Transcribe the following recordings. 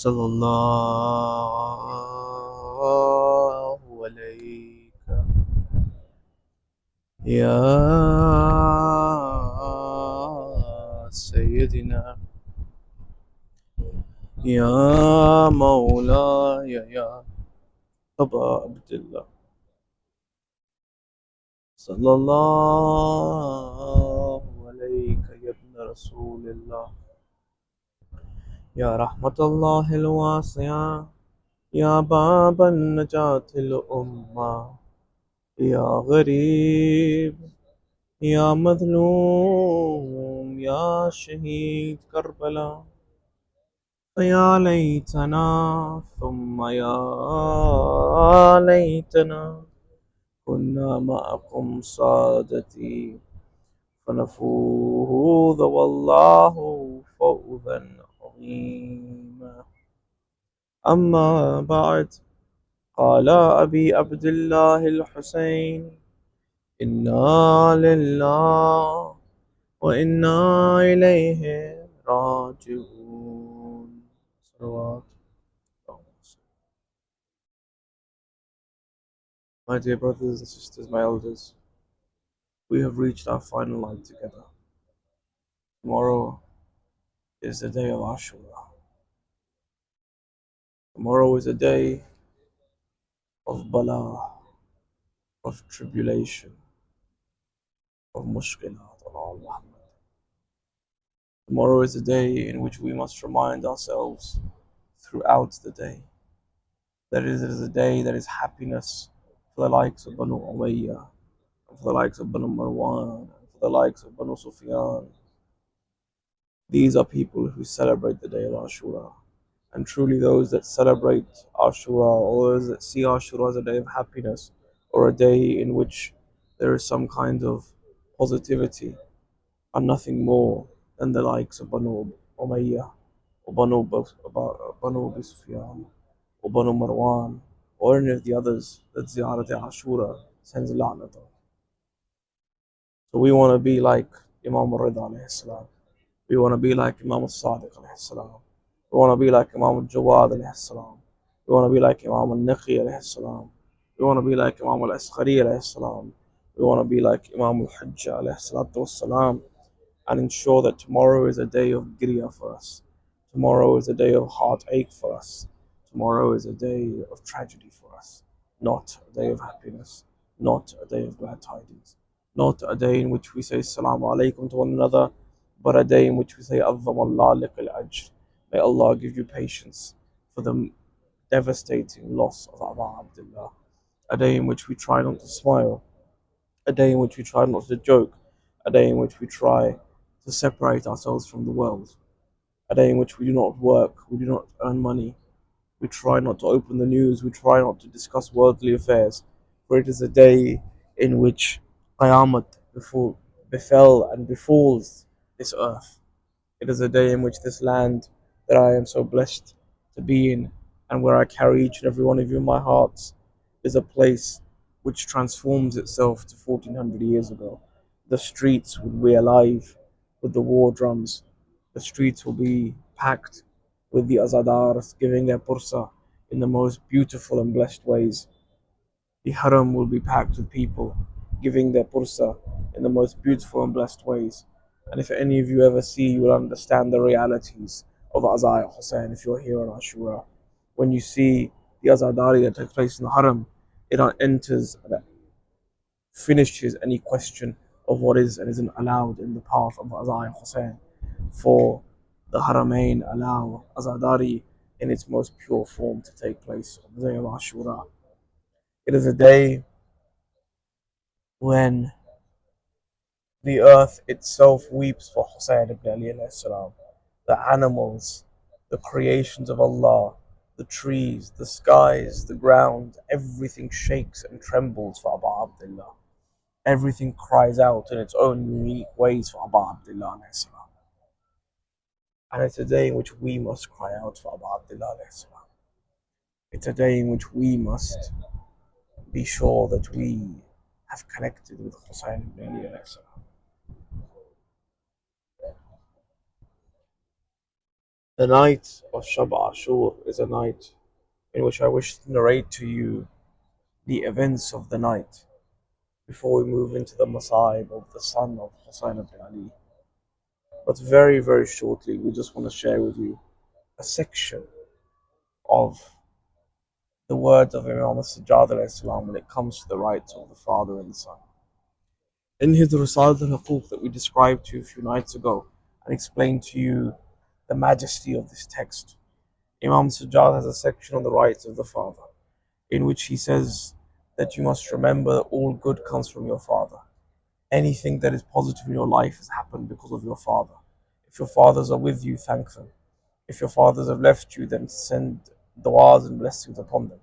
sallallahu alayka ya Sayyidina ya Mawlaya ya Aba Abdullah sallallahu alayka ya ibn Rasulillah ya Rahmatullahil Wasi'a ya Baban Najatil Ummah ya Gharib ya Madhloom ya Shaheed Karbala فيا ليتنا ثم يا ليتنا كنا معكم سادتي فنفوز والله فوزا عظيما أما بعد قال أبي عبد الله الحسين إنا لله وإنا إليه راجعون صلوات. My dear brothers and sisters, my elders, we have reached our final night together. Tomorrow is the day of Ashur. Tomorrow is a day of bala, of tribulation, of mushkilat on all Muhammad. Tomorrow is a day in which we must remind ourselves throughout the day that it is a day that is happiness for the likes of Banu Umayyah, and for the likes of Banu Marwan, and for the likes of Banu Sufyan. These are people who celebrate the day of Ashura. And truly, those that celebrate Ashura, or those that see Ashura as a day of happiness, or a day in which there is some kind of positivity, are nothing more than the likes of Banu Umayyah, or Banu Abi Sufyan, or Banu Marwan, or any of the others that Ziyarat Ashura sends la'nat on. So we want to be like Imam al-Rida alayhi salam. We want to be like Imam al-Sadiq alayhi salam. We want to be like Imam al-Jawad alayhi salam. We want to be like Imam al-Naqi alayhi salam. We want to be like Imam al-Asqari alayhi salam. We want to be like Imam al-Hujjah alayhi salatu wassalam, and ensure that tomorrow is a day of griya for us. Tomorrow is a day of heartache for us. Tomorrow is a day of tragedy for us. Not a day of happiness. Not a day of glad tidings. Not a day in which we say Assalamu alaikum to one another, but a day in which we say Azzam Allah liqal ajr. May Allah give you patience for the devastating loss of Abu Abdullah. A day in which we try not to smile. A day in which we try not to joke. A day in which we try to separate ourselves from the world. A day in which we do not work, we do not earn money. We try not to open the news, we try not to discuss worldly affairs, for it is a day in which Qiyamah befell and befalls this earth. It is a day in which this land that I am so blessed to be in, and where I carry each and every one of you in my heart, is a place which transforms itself to 1400 years ago. The streets will be alive with the war drums. The streets will be packed with the azadars giving their pursa in the most beautiful and blessed ways. The haram will be packed with people giving their pursa in the most beautiful and blessed ways. And if any of you ever see, you will understand the realities of Azai Hussein if you're here on Ashura. When you see the Azadari that takes place in the haram, it enters and finishes any question of what is and isn't allowed in the path of Azai Hussein. For the Haramain allow Azadari in its most pure form to take place on the day of Ashura. It is a day when the earth itself weeps for Hussein ibn Ali alayhi salam. The animals, the creations of Allah, the trees, the skies, the ground, everything shakes and trembles for Abu Abdullah. Everything cries out in its own unique ways for Abu Abdullah alayhi salam. And it's a day in which we must cry out for Abu Abdullah alayhi salam. It's a day in which we must be sure that we have connected with Hussein ibn Ali alayhi salam. The night of Shab Ashur is a night in which I wish to narrate to you the events of the night before we move into the Masa'ib of the son of Hasan ibn Ali. But very, very shortly, we just want to share with you a section of the words of Imam al-Sajjad when it comes to the rights of the father and the son. In his Risal al-Huquq that we described to you a few nights ago and explained to you the majesty of this text, Imam Sajjad has a section on the rights of the father in which he says that you must remember that all good comes from your father. Anything that is positive in your life has happened because of your father. If your fathers are with you, thank them. If your fathers have left you, then send du'as and blessings upon them.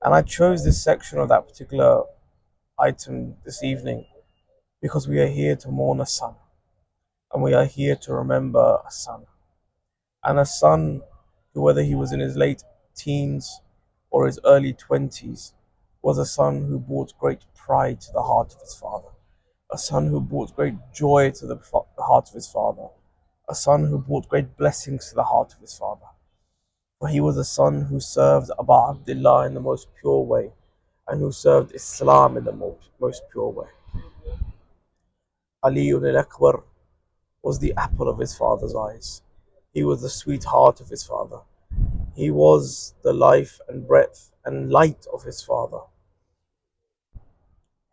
And I chose this section of that particular item this evening because we are here to mourn a son, and we are here to remember a son. And a son who, whether he was in his late teens or his early 20s, was a son who brought great pride to the heart of his father, a son who brought great joy to the heart of his father, a son who brought great blessings to the heart of his father. For he was a son who served Abu Abdullah in the most pure way, and who served Islam in the most pure way. Ali al-Akbar was the apple of his father's eyes. He was the sweetheart of his father. He was the life and breath and light of his father.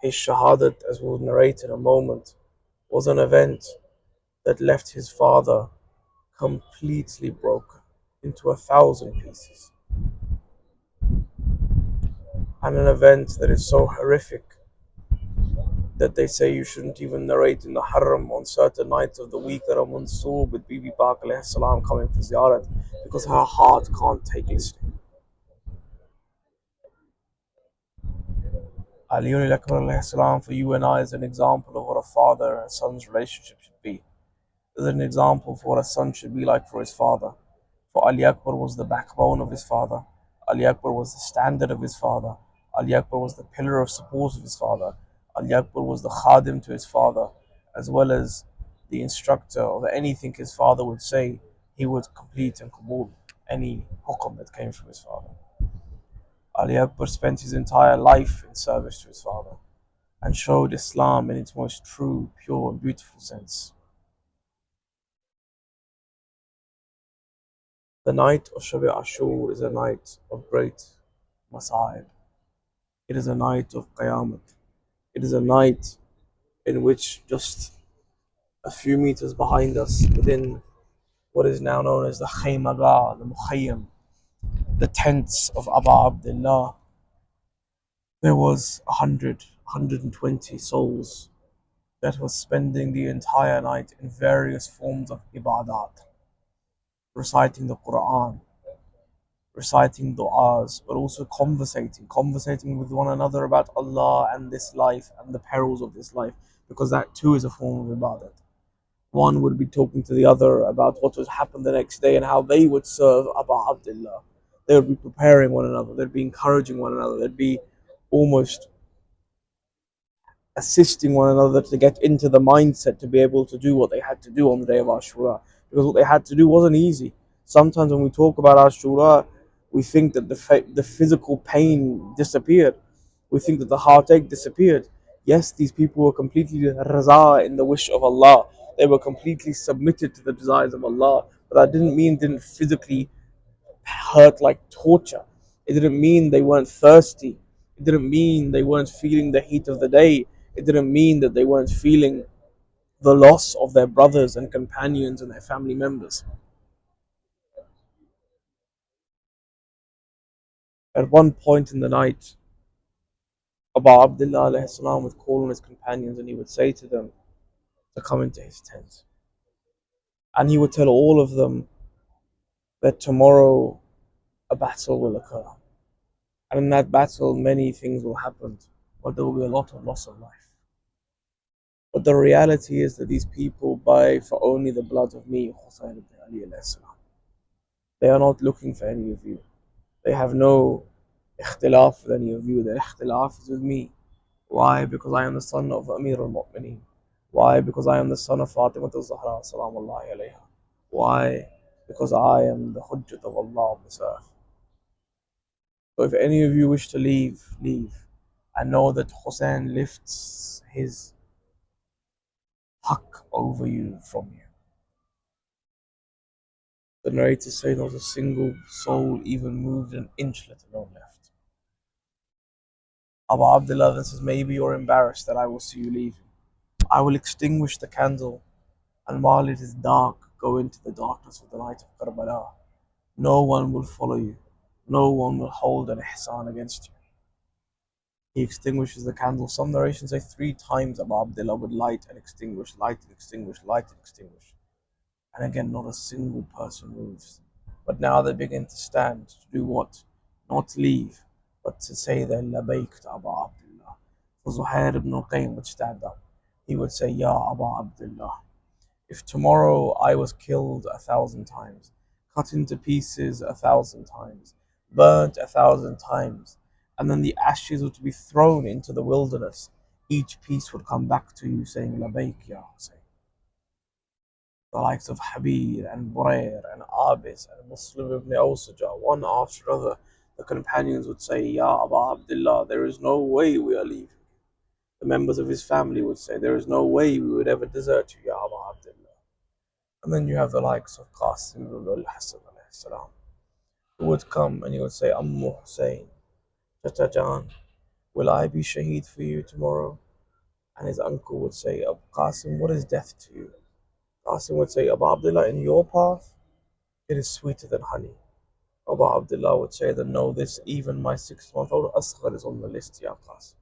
His shahadat, as we'll narrate in a moment, was an event that left his father completely broken into 1,000 pieces. And an event that is so horrific that they say you shouldn't even narrate in the Haram on certain nights of the week that are Mansoob with Bibi Pak alayhi salam coming for ziyarat because her heart can't take listening. Ali Akbar alayhi salam for you and I is an example of what a father and son's relationship should be. Is an example for what a son should be like for his father. For Ali Akbar was the backbone of his father. Ali Akbar was the standard of his father. Ali Akbar was the pillar of support of his father. Ali Akbar was the khadim to his father, as well as the instructor of anything his father would say, he would complete and kabul any hukum that came from his father. Ali Akbar spent his entire life in service to his father and showed Islam in its most true, pure, and beautiful sense. The night of Shab Ashur is a night of great masa'ib. It is a night of Qiyamah. It is a night in which just a few meters behind us, within what is now known as the Khaymaga, the Mukhayyam, the tents of Abu Abdullah, there was 120 souls that was spending the entire night in various forms of ibadat, reciting the Quran, reciting du'as, but also conversating with one another about Allah and this life and the perils of this life, because that too is a form of ibadat. One would be talking to the other about what would happen the next day and how they would serve Abu Abdullah. They would be preparing one another, they'd be encouraging one another, they'd be almost assisting one another to get into the mindset to be able to do what they had to do on the day of Ashura. Because what they had to do wasn't easy. Sometimes when we talk about Ashura, we think that the physical pain disappeared. We think that the heartache disappeared. Yes, these people were completely raza in the wish of Allah. They were completely submitted to the desires of Allah. But that didn't physically hurt like torture. It didn't mean they weren't thirsty. It didn't mean they weren't feeling the heat of the day. It didn't mean that they weren't feeling the loss of their brothers and companions and their family members. At one point in the night, Abu Abdullah alayhi salam would call on his companions and he would say to them to come into his tent. And he would tell all of them that tomorrow a battle will occur. And in that battle, many things will happen, but there will be a lot of loss of life. But the reality is that these people buy for only the blood of me, Husayn ibn Ali alayhi salam. They are not looking for any of you. They have no ikhtilaf with any of you. Their ikhtilaf is with me. Why? Because I am the son of Amir al-Mu'mineen. Why? Because I am the son of Fatima al-Zahra salamullahi alayha. Why? because I am the Hujjat of Allah on this earth. So if any of you wish to leave, leave. And know that Hussein lifts his haqq over you from you. The narrators say not a single soul even moved an inch, let alone left. Abu Abdullah then says, maybe you're embarrassed that I will see you leaving. I will extinguish the candle, and while it is dark, go into the darkness of the night of Karbala. No one will follow you. No one will hold an ihsan against you. He extinguishes the candle. Some narrations say 3 times Abu Abdullah would light and extinguish, light and extinguish, light and extinguish. And again, not a single person moves. But now they begin to stand to do what? Not to leave, but to say their labayk to Abu Abdullah. So Zuhair ibn Qayyim would stand up. He would say, Ya Abu Abdullah, if tomorrow I was killed 1,000 times, cut into pieces 1,000 times, burnt 1,000 times, and then the ashes were to be thrown into the wilderness, each piece would come back to you saying, Labayk Ya Hussein. The likes of Habib and Burair and Abis and Muslim ibn Awsaja, one after another, the companions would say, Ya Abu Abdullah, there is no way we are leaving. The members of his family would say, there is no way we would ever desert you, Ya Abu Abdullah. And then you have the likes of Qasim ibn Hasan who would come and he would say, Ammu Hussein, Chacha Jan, will I be shaheed for you tomorrow? And his uncle would say, Abu Qasim, what is death to you? Qasim would say, Abu Abdullah, in your path, it is sweeter than honey. Abu Abdullah would say that no, this even my 6-month-old Asghar is on the list, Ya Qasim.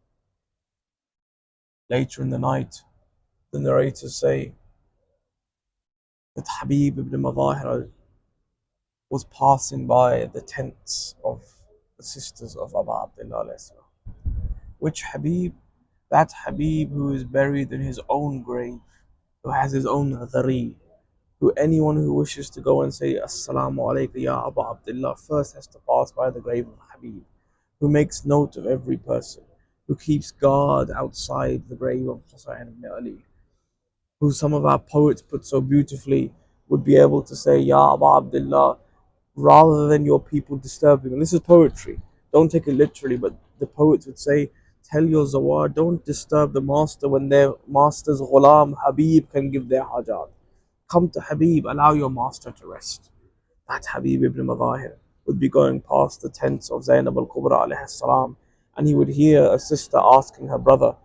Later in the night, the narrators say that Habib ibn Madahir was passing by the tents of the sisters of Abu Abdullah, which Habib, that Habib who is buried in his own grave, who has his own dhari, who anyone who wishes to go and say Assalamu alaikum ya Abu Abdullah first has to pass by the grave of Habib, who makes note of every person, who keeps guard outside the grave of Husayn ibn Ali, who some of our poets put so beautifully would be able to say Ya Abu Abdullah rather than your people disturbing. And this is poetry. Don't take it literally, but the poets would say, tell your Zawar, don't disturb the master when their master's ghulam Habib can give their hajat. Come to Habib, allow your master to rest. That Habib ibn Madahir would be going past the tents of Zainab al-Kubra alayhi salam, and he would hear a sister asking her brother,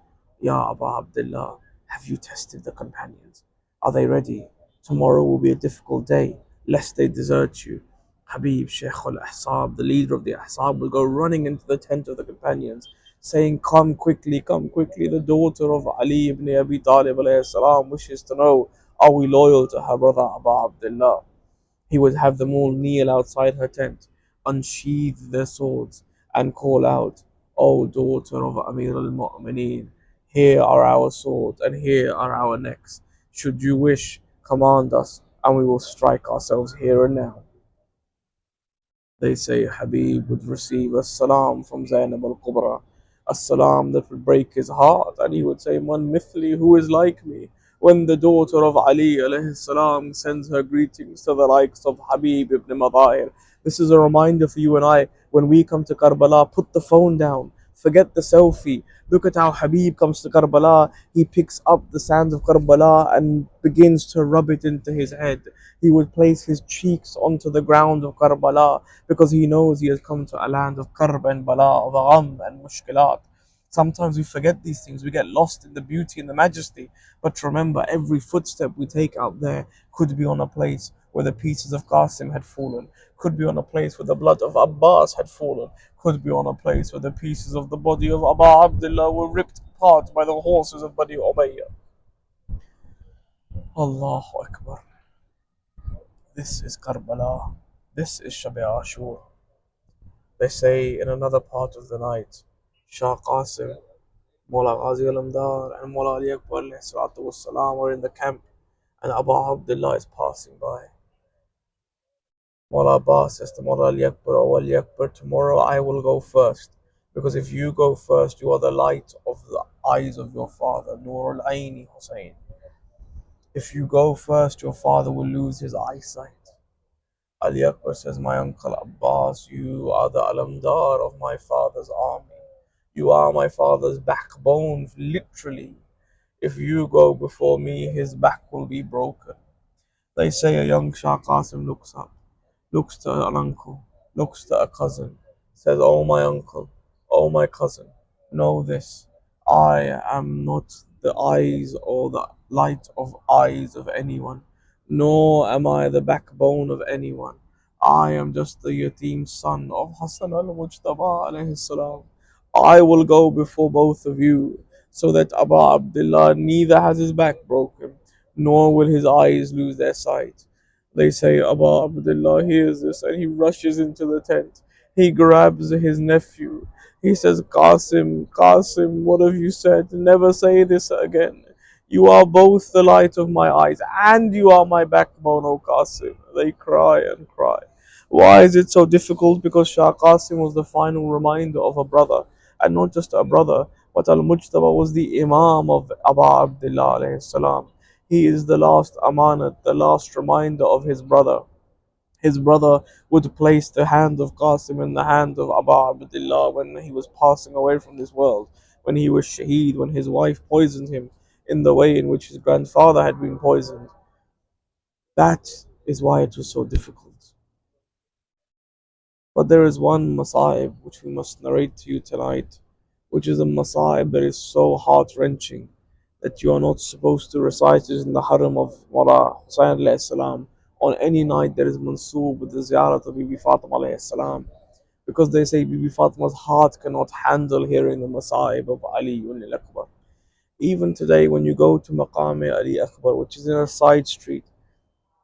Ya Abu Abdullah, have you tested the companions? Are they ready? Tomorrow will be a difficult day, lest they desert you. Habib Sheikh al-Ahsab, the leader of the Ahsab, will go running into the tent of the companions, saying, come quickly, the daughter of Ali ibn Abi Talib alayhi salam wishes to know, are we loyal to her brother Abu Abdullah? He would have them all kneel outside her tent, unsheathe their swords, and call out, O daughter of Amir al-Mu'mineen, here are our swords and here are our necks. Should you wish, command us, and we will strike ourselves here and now. They say Habib would receive a salam from Zainab al-Kubra, a salam that would break his heart, and he would say, Man mithli, who is like me? When the daughter of Ali alayhi salam sends her greetings to the likes of Habib ibn Madahir. This is a reminder for you and I, when we come to Karbala, put the phone down, forget the selfie. Look at how Habib comes to Karbala, he picks up the sands of Karbala and begins to rub it into his head. He would place his cheeks onto the ground of Karbala, because he knows he has come to a land of karb and bala, of gham and mushkilat. Sometimes we forget these things, we get lost in the beauty and the majesty. But remember, every footstep we take out there could be on a place where the pieces of Qasim had fallen, could be on a place where the blood of Abbas had fallen, could be on a place where the pieces of the body of Abu Abdullah were ripped apart by the horses of Bani Umayyah. Allahu Akbar. This is Karbala. This is Shab Ashur. They say in another part of the night, Shah Qasim, Mawla Ghazi al-Amdar, and Mawla Ali Akbar والسلام, are in the camp, and Abu Abdullah is passing by. Mawla Abbas says to Mawla Ali Akbar, Oh Ali Akbar, tomorrow I will go first, because if you go first, you are the light of the eyes of your father, Nur al-Aini Hussein. If you go first, your father will lose his eyesight. Ali Akbar says, my uncle Abbas, you are the alamdar of my father's army. You are my father's backbone, literally. If you go before me, his back will be broken. They say a young Shah Qasim looks up, looks to an uncle, looks to a cousin, says, oh my uncle, oh my cousin, know this. I am not the eyes or the light of eyes of anyone, nor am I the backbone of anyone. I am just the yatim son of Hasan al-Mujtaba alayhi salam. I will go before both of you, so that Abu Abdullah neither has his back broken, nor will his eyes lose their sight. They say Abu Abdullah hears this and he rushes into the tent. He grabs his nephew. He says, Qasim, Qasim, what have you said? Never say this again. You are both the light of my eyes and you are my backbone, O Qasim. They cry and cry. Why is it so difficult? Because Shah Qasim was the final reminder of a brother, and not just a brother, but Al Mujtaba was the Imam of Abu Abdullah alayhi salam. He is the last amanat, the last reminder of his brother. His brother would place the hand of Qasim in the hand of Abu Abdullah when he was passing away from this world, when he was shaheed, when his wife poisoned him in the way in which his grandfather had been poisoned. That is why it was so difficult. But there is one masa'ib which we must narrate to you tonight, which is a masa'ib that is so heart wrenching that you are not supposed to recite it in the haram of Mawla Hussain alayhi salam on any night that is mansoob with the ziyarat of Bibi Fatima alayhi salam, because they say Bibi Fatima's heart cannot handle hearing the masa'ib of Ali al Akbar. Even today, when you go to Maqam Ali Akbar, which is in a side street,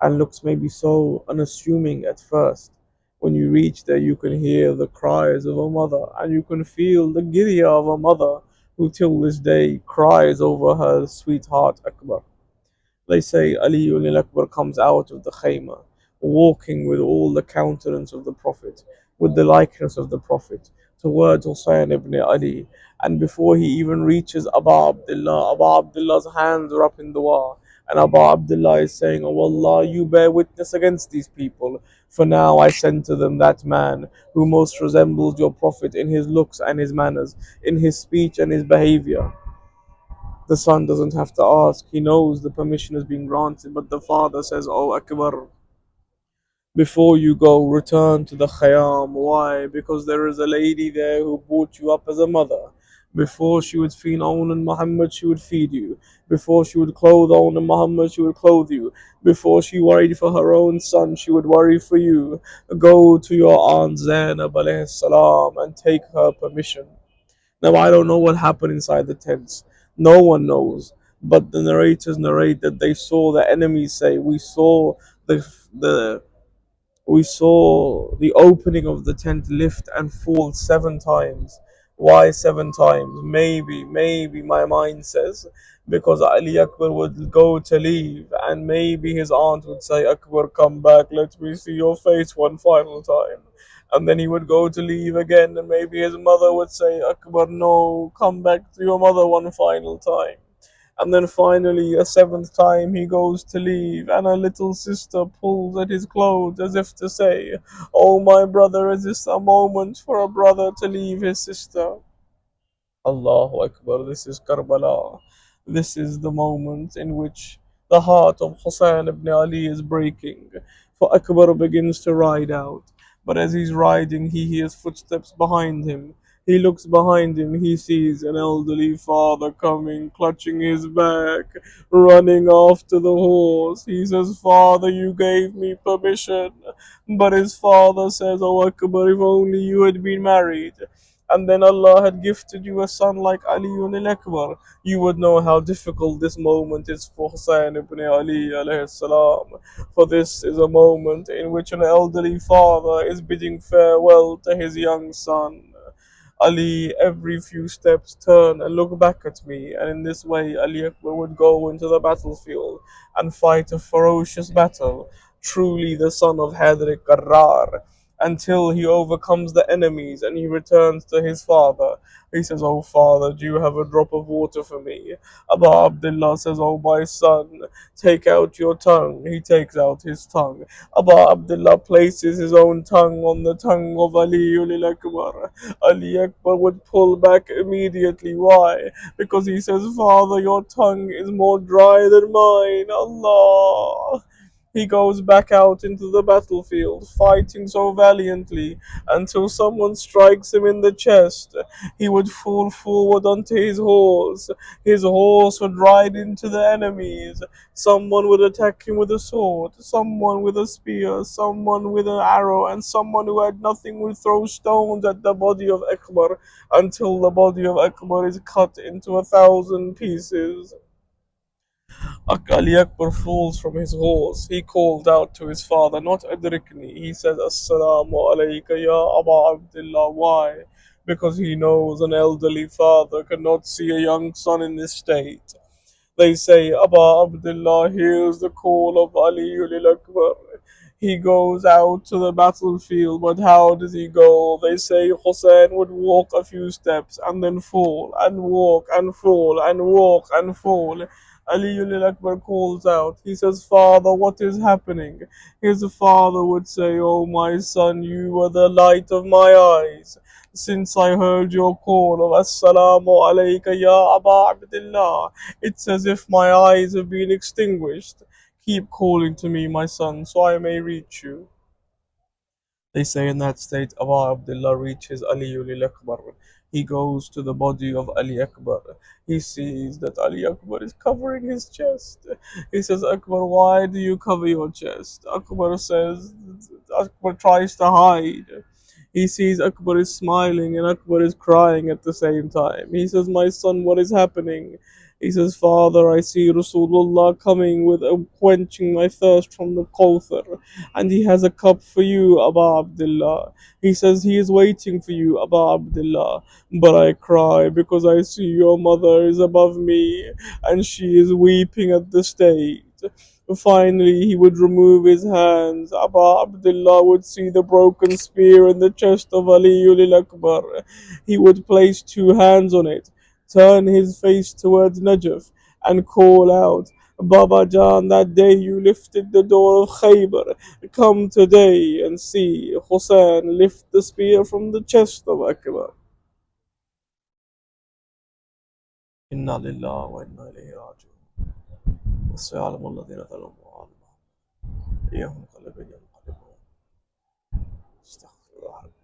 and looks maybe so unassuming at first. When you reach there, you can hear the cries of a mother, and you can feel the girya of a mother who till this day cries over her sweetheart Akbar. They say Ali ibn Akbar comes out of the Khayma, walking with all the countenance of the Prophet, with the likeness of the Prophet, towards Hussein ibn Ali. And before he even reaches Abu Abdullah's hands are up in dua. And Abu Abdullah is saying, Oh Allah, you bear witness against these people. For now I send to them that man who most resembles your Prophet in his looks and his manners, in his speech and his behavior. The son doesn't have to ask. He knows the permission has been granted, but the father says, Oh Akbar, before you go, return to the Khayyam. Why? Because there is a lady there who brought you up as a mother. Before she would feed on Muhammad, she would feed you. Before she would clothe on Muhammad, she would clothe you. Before she worried for her own son, she would worry for you. Go to your aunt Zainab alayhi salam and take her permission. Now, I don't know what happened inside the tents. No one knows. But the narrators narrate that they saw the enemies say, the, the we saw the opening of the tent lift and fall 7 times. Why 7 times? Maybe my mind says because Ali Akbar would go to leave and maybe his aunt would say, Akbar, come back, let me see your face one final time. And then he would go to leave again, and maybe his mother would say, Akbar, no, come back to your mother one final time. And then finally, a seventh time, he goes to leave, and a little sister pulls at his clothes as if to say, Oh, my brother, is this a moment for a brother to leave his sister? Allahu Akbar, this is Karbala. This is the moment in which the heart of Hussein ibn Ali is breaking. For Akbar begins to ride out. But as he's riding, he hears footsteps behind him. He looks behind him, he sees an elderly father coming, clutching his back, running after the horse. He says, Father, you gave me permission. But his father says, Oh Akbar, if only you had been married. And then Allah had gifted you a son like Ali ibn Akbar, you would know how difficult this moment is for Hussein ibn Ali alayhi salam. For this is a moment in which an elderly father is bidding farewell to his young son. Ali, every few steps turn and look back at me, and in this way Ali Akbar would go into the battlefield and fight a ferocious battle. Truly the son of Hadr Qarrar. until he overcomes the enemies and he returns to his father. He says, "Oh father, do you have a drop of water for me?" Abu Abdullah says, "Oh my son, take out your tongue." He takes out his tongue. Abu Abdullah places his own tongue on the tongue of Ali Akbar. Ali Akbar would pull back immediately. Why? Because he says, "Father, your tongue is more dry than mine." Allah. He goes back out into the battlefield, fighting so valiantly until someone strikes him in the chest. He would fall forward onto his horse. His horse would ride into the enemies. Someone would attack him with a sword, someone with a spear, someone with an arrow, and someone who had nothing would throw stones at the body of Akbar until the body of Akbar is cut into 1,000 pieces. Ali Akbar falls from his horse. He called out to his father, not Adrikni. He says, Assalamu alayka ya Aba Abdullah. Why? Because he knows an elderly father cannot see a young son in this state. They say, Aba Abdullah hears the call of Ali Akbar. He goes out to the battlefield, but how does he go? They say Hussein would walk a few steps and then fall, and walk and fall, and walk and fall. Ali Akbar calls out. He says, Father, what is happening? His father would say, Oh, my son, you were the light of my eyes. Since I heard your call of Assalamu alayka ya Aba Abdullah, it's as if my eyes have been extinguished. Keep calling to me, my son, so I may reach you. They say in that state, Abu Abdullah reaches Ali Akbar. He goes to the body of Ali Akbar. He sees that Ali Akbar is covering his chest. He says, Akbar, why do you cover your chest? Akbar tries to hide. He sees Akbar is smiling and Akbar is crying at the same time. He says, My son, what is happening? He says, Father, I see Rasulullah coming with quenching my thirst from the Kawthar, and he has a cup for you, Abu Abdullah. He says he is waiting for you, Abu Abdullah. But I cry because I see your mother is above me and she is weeping at the stage. Finally, he would remove his hands. Abu Abdullah would see the broken spear in the chest of Ali Akbar. He would place two hands on it, turn his face towards Najaf, and call out, Baba Jan, that day you lifted the door of Khaybar. Come today and see Hussein lift the spear from the chest of Akbar. Inna lillah wa inna ilayhi raji'un. وسيعلم الذين ظلموا على أيهم قلب ينقلبون. استغفر الله.